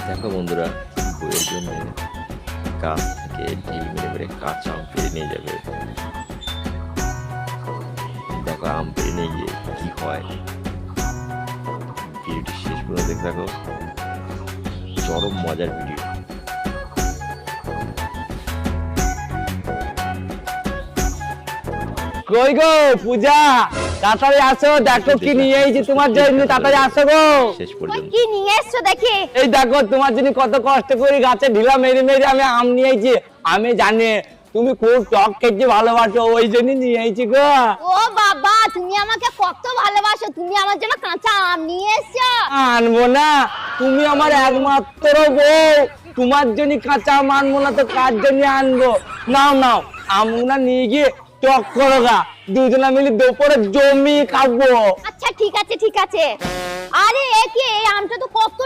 দেখো বন্ধুরা, বইয়ের জন্য গাছ থেকে ঢিল মেরে মেরে কাঁচা আম পেড়ে নিয়ে যাবে। দেখো আম পেড়ে নিয়ে গিয়ে কি হয়, ভিডিওটি শেষ পর্যন্ত দেখে থাকো, চরম মজার ভিডিও। কই গো পূজা, তাড়াতাড়ি আসো, দেখো কি নিয়ে এসেছি তোমার জন্য, তাড়াতাড়ি আসো গো। শেষ পর্যন্ত কি নিয়ে এসছো দেখি? এই দেখো তোমার জন্য কত কষ্ট করে গাছে ঢিলা মেরে মেরে আমি আম নিয়ে এসেছি। আমি জানি তুমি খুব টক খেতে ভালোবাসো, ওই জন্য নিয়ে এসেছি গো। ও বাবা, তুমি আমাকে কত ভালোবাসো, তুমি আমার জন্য কাঁচা আম নিয়ে এসছো। আনবো না, তুমি আমার একমাত্র বউ, তোমার জন্য কাঁচা আম আনবো না তো কার জন্য আনবো? নাও নাও, আমগুলা নিয়ে গিয়ে টক করো গা, দুজনা মিলে দুপুরে জমি খাবো। আচ্ছা ঠিক আছে ঠিক আছে। আরে এ কি, এই আমটা তো কত